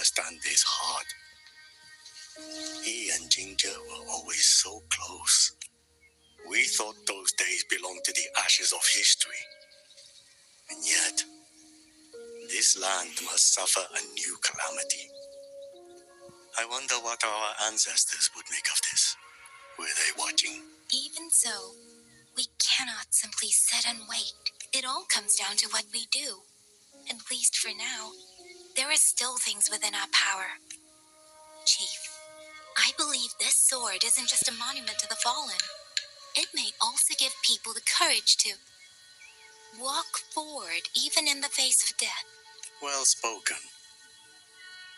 understand this heart. He and Ginger were always so close. We thought those days belonged to the ashes of history. And yet, this land must suffer a new calamity. I wonder what our ancestors would make of this. Were they watching? Even so, we cannot simply sit and wait. It all comes down to what we do. At least for now, there are still things within our power. Chief, I believe this sword isn't just a monument to the fallen. It may also give people the courage to walk forward even in the face of death. Well spoken.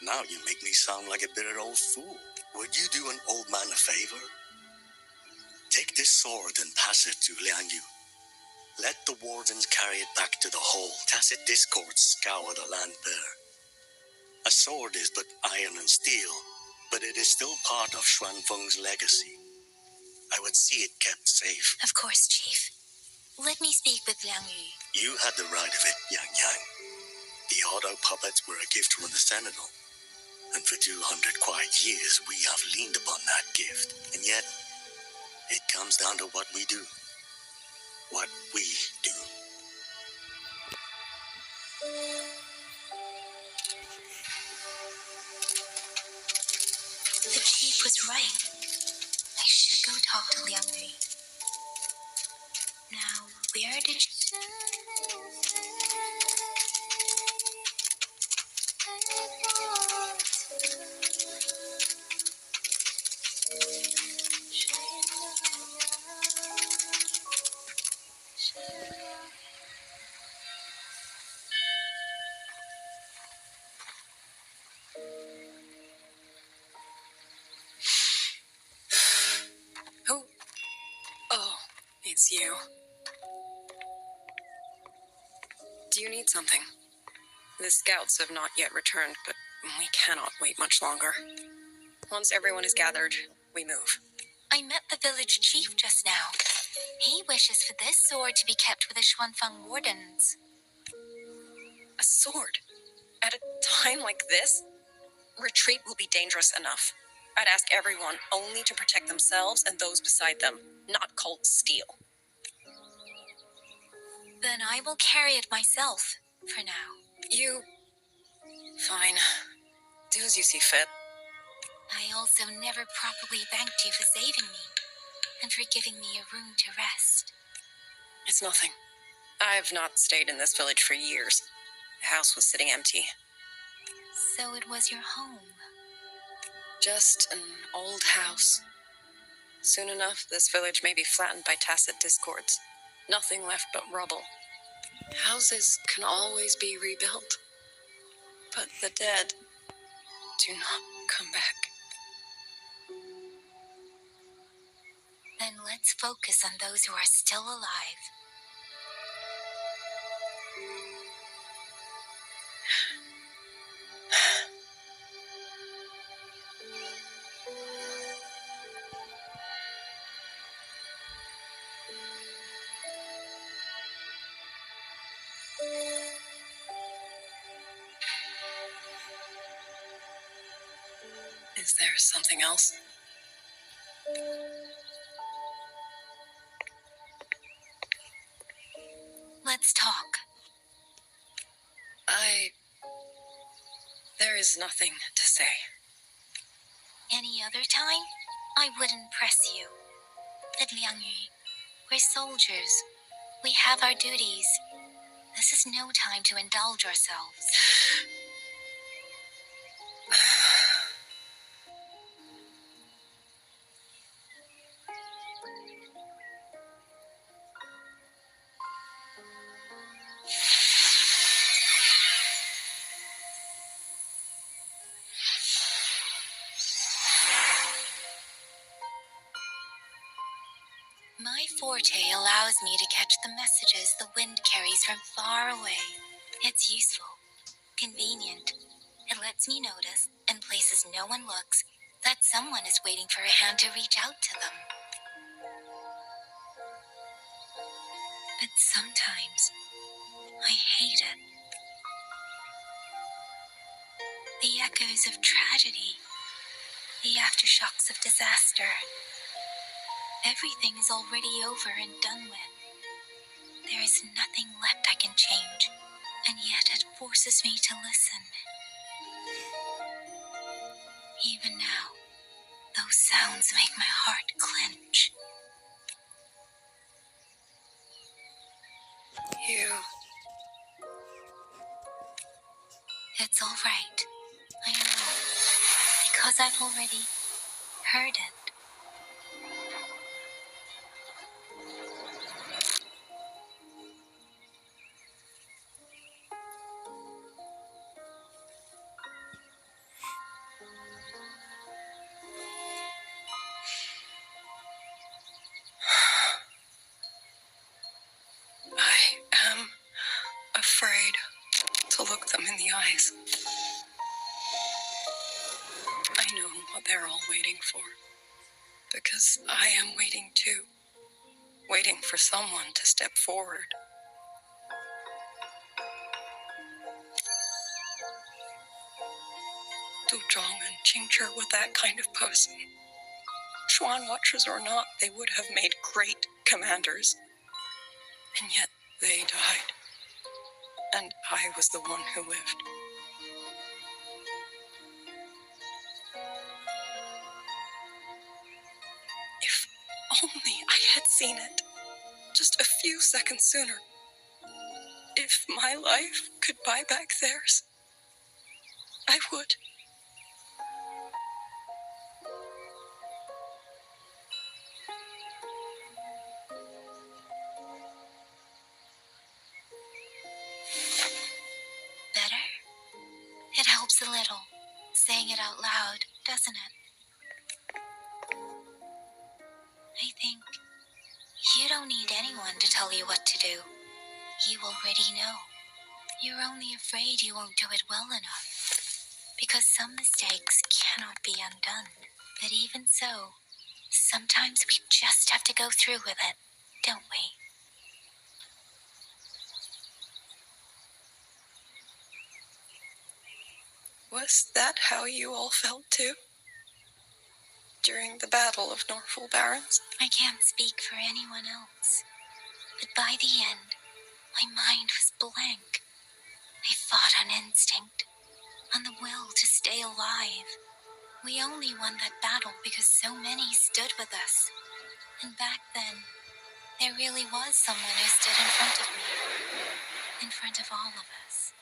Now you make me sound like a bitter old fool. Would you do an old man a favor? Take this sword and pass it to Yangyang. Let the wardens carry it back to the hall. Tacit discords scour the land bare. A sword is but iron and steel, but it is still part of Xuanfeng's legacy. I would see it kept safe. Of course, Chief. Let me speak with Liang Yu. You had the right of it, Yangyang. The auto puppets were a gift from the Sentinel. And for 200 quiet years, we have leaned upon that gift. And yet, it comes down to what we do. What we do. The chief was right. I should go talk to Liang Yu. Now, where did you... Who? Oh, it's you. Do you need something? The scouts have not yet returned, but we cannot wait much longer. Once everyone is gathered, we move. I met the village chief just now. He wishes for this sword to be kept with the Xuanfeng wardens. A sword? At a time like this? Retreat will be dangerous enough. I'd ask everyone only to protect themselves and those beside them, not cold steel. Then I will carry it myself, for now. You... Fine. Do as you see fit. I also never properly thanked you for saving me, and for giving me a room to rest. It's nothing. I've not stayed in this village for years. The house was sitting empty. So it was your home. Just an old house. Soon enough, this village may be flattened by tacit discords. Nothing left but rubble. Houses can always be rebuilt. But the dead do not come back. Then let's focus on those who are still alive. Is there something else? Let's talk. There is nothing to say. Any other time, I wouldn't press you. But Liang Yu, we're soldiers. We have our duties. This is no time to indulge ourselves. My forte allows me to catch the messages the wind carries from far away. It's useful, convenient. It lets me notice, in places no one looks, that someone is waiting for a hand to reach out to them. But sometimes, I hate it. The echoes of tragedy, the aftershocks of disaster. Everything is already over and done with. There is nothing left I can change, and yet it forces me to listen. Even now, those sounds make my heart clench. It's all right. I know, because I've already heard it. I am afraid to look them in the eyes. I know what they're all waiting for, because I am waiting too. Waiting for someone to step forward. Duzhong and Qingzhi were that kind of person. Xuan Watchers or not, they would have made great commanders. And yet they died. And I was the one who lived. If only I had seen it just a few seconds sooner. If my life could buy back theirs, I would. Better? It helps a little, saying it out loud, doesn't it? I think you don't need anyone to tell you what to do. You already know. You're only afraid you won't do it well enough, because some mistakes cannot be undone. But even so, sometimes we just have to go through with it, don't we? Was that how you all felt too? During the Battle of Norfolk Barrens? I can't speak for anyone else, but by the end, my mind was blank. I fought on instinct, on the will to stay alive. We only won that battle because so many stood with us. And back then, there really was someone who stood in front of me, in front of all of us.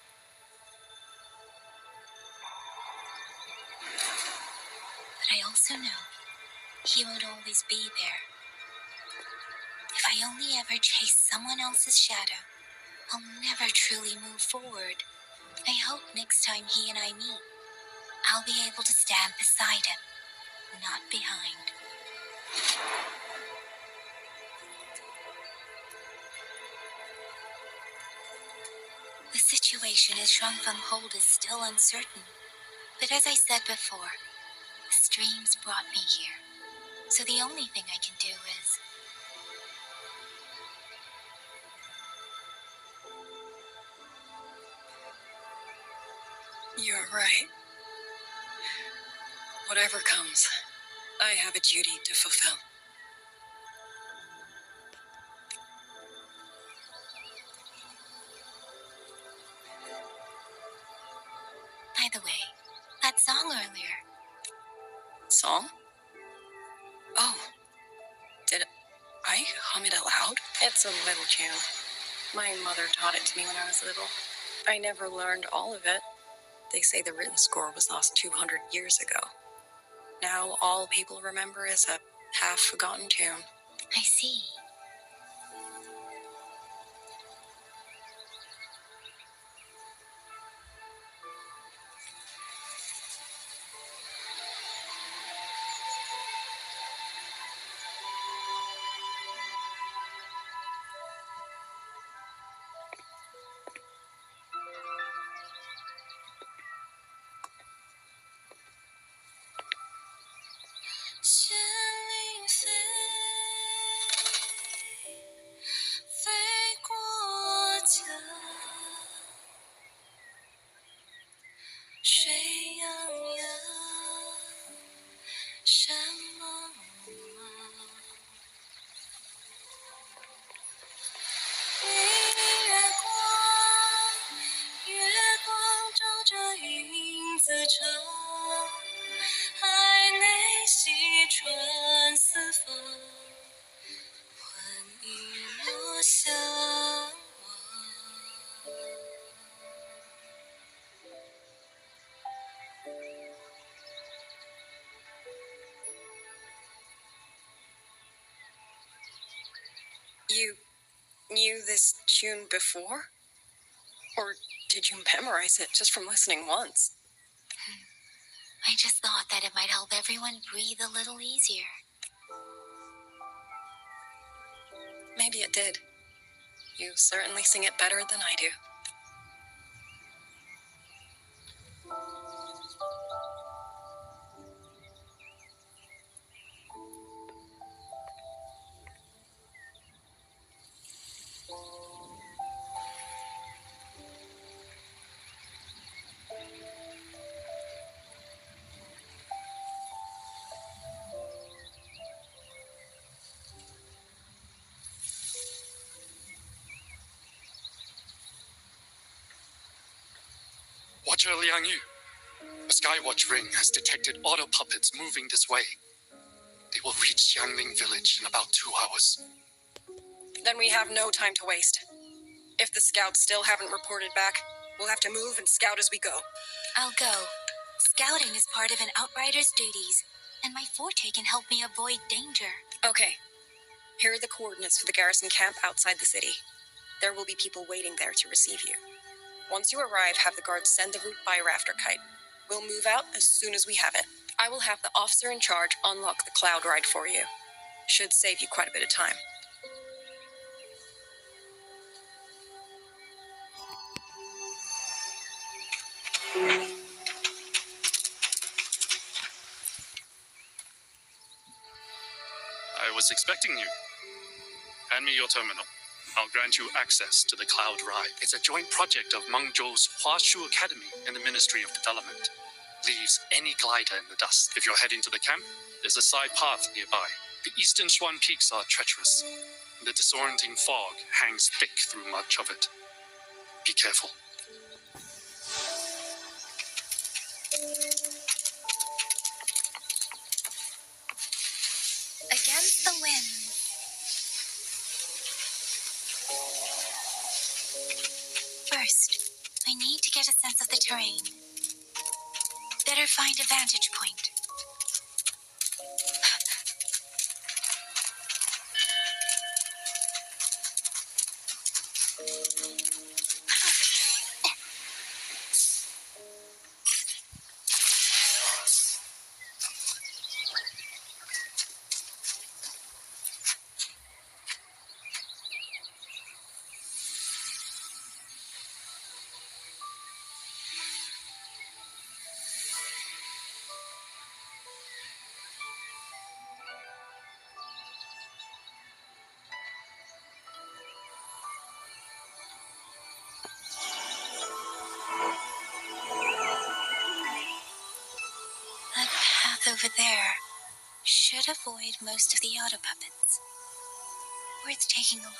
But I also know he won't always be there. If I only ever chase someone else's shadow, I'll never truly move forward. I hope next time he and I meet, I'll be able to stand beside him, not behind. The situation as Shuangfeng Hold is still uncertain, but as I said before, the streams brought me here, so the only thing I can do is... You're right. Whatever comes, I have a duty to fulfill. By the way, that song earlier, Song? Oh, did I hum it aloud? It's a little tune. My mother taught it to me when I was little. I never learned all of it. They say the written score was lost 200 years ago. Now all people remember is a half-forgotten tune. I see. 什么梦？月光照着影子城，海内细春似风，魂萦落相望。You knew this tune before? Or did you memorize it just from listening once? I just thought that it might help everyone breathe a little easier. Maybe it did. You certainly sing it better than I do. Watcher Liangyu, a Skywatch ring has detected auto puppets moving this way. They will reach Xauling village in about 2 hours. Then we have no time to waste. If the scouts still haven't reported back, we'll have to move and scout as we go. I'll go. Scouting is part of an outrider's duties, and my forte can help me avoid danger. Okay. Here are the coordinates for the garrison camp outside the city. There will be people waiting there to receive you. Once you arrive, have the guards send the route by rafter kite. We'll move out as soon as we have it. I will have the officer in charge unlock the cloud ride for you. Should save you quite a bit of time. I was expecting you. Hand me your terminal. I'll grant you access to the Cloud Ride. It's a joint project of Mengzhou's Huashu Academy and the Ministry of Development. Leaves any glider in the dust. If you're heading to the camp, there's a side path nearby. The eastern Shuan peaks are treacherous. The disorienting fog hangs thick through much of it. Be careful. Against the wind. First, I need to get a sense of the terrain. Better find a vantage point. That path over there should avoid most of the auto puppets. Worth taking a look.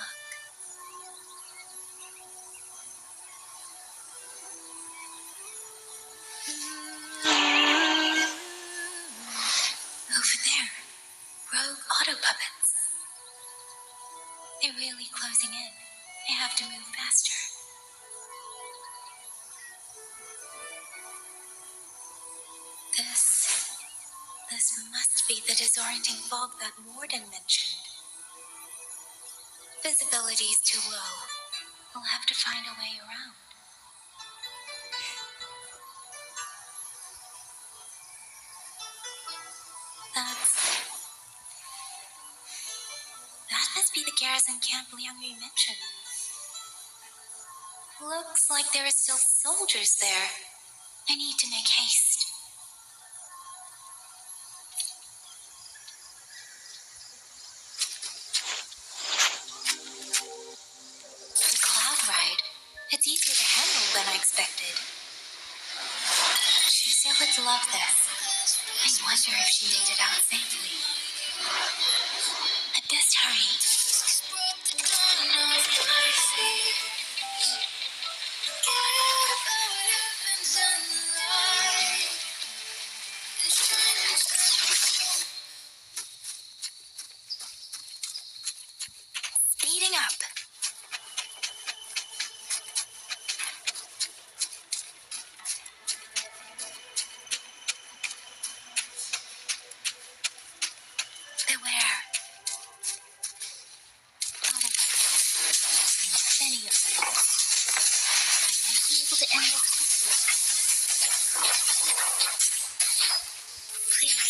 Over there, rogue auto puppets. They're really closing in. I have to move faster. This must be the disorienting fog that Warden mentioned. Visibility's too low. I'll have to find a way around. That must be the garrison camp Liangyu mentioned. Looks like there are still soldiers there. I need to make haste. The cloud ride. It's easier to handle than I expected. Chuseo would love this. I sure if she made it out safely. I'd best hurry. Speeding up. Beware. Not a weapon. Not many of them. I might be able to end this quickly. Please.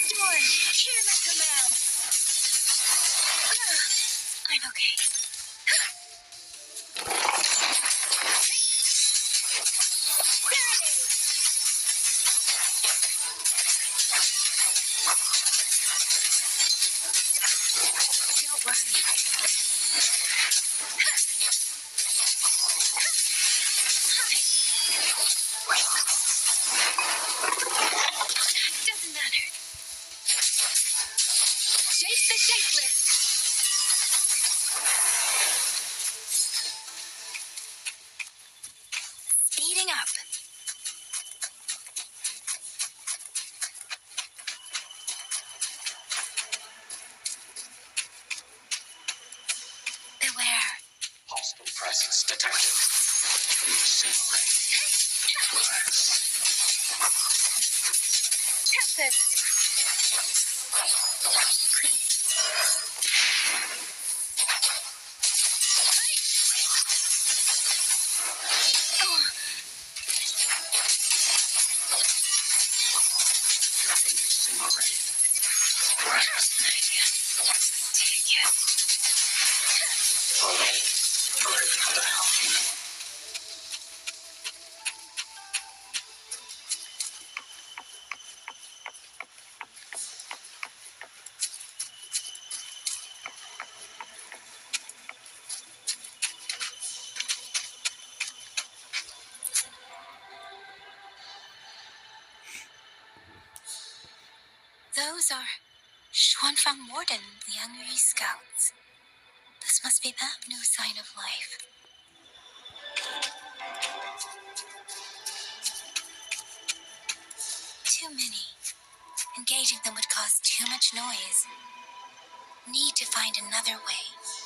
Storm, hear my command. I'm okay. Don't worry. Doesn't matter. Chase the shapeless. Speeding up. Beware. Hostile presence detected. Tempest. Please. Oh, take it. Those are Xuanfang Warden, the Yangyang scouts. This must be that new sign of life. Too many. Engaging them would cause too much noise. Need to find another way.